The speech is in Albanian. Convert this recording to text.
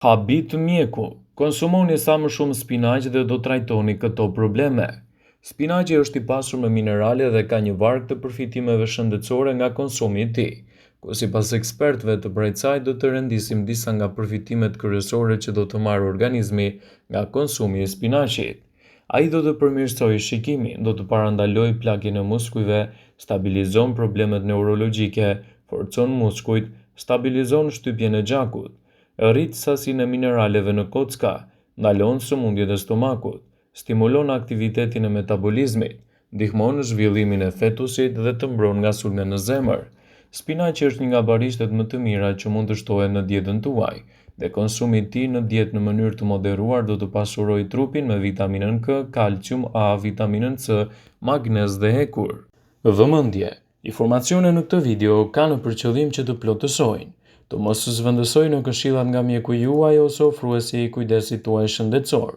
Habit mjeku. Konsumoni sa më shumë spinaq dhe do trajtoni këto probleme. Spinaqi është i pasur me minerale dhe ka një varg të përfitimeve shëndetësore nga konsumi i tij. Ku sipas ekspertëve të Brightside do të rendisim disa nga përfitimet kryesore që do të marrë organizmi nga konsumi i spinaqit. Ai do të përmirësojë shikimin, do të parandalojë plagjen e muskujve, stabilizon problemet neurologjike, forcon muskujt, stabilizon shtypjen e gjakut, rrit sasinë e mineraleve në kocka, ndalon sëmundjet e stomakut, stimulon aktivitetin e metabolizmit, ndihmon në zhvillimin e fetusit dhe të mbron nga sulme në zemër. Spinaqi është një nga barishtet më të mira që mund të shtohen në dietën tuaj, dhe konsumi i tij në dietë në mënyrë të moderuar do të pasurojë trupin me vitaminën K, kalcium A, vitaminën C, magnez dhe hekur. Vëmendje. Informacionet në këtë video kanë për qëllim që të plotësojnë, të mos zhvendësojnë në këshillat nga mjeku juaj ose ofruesi i kujdesit tuaj shëndetësor.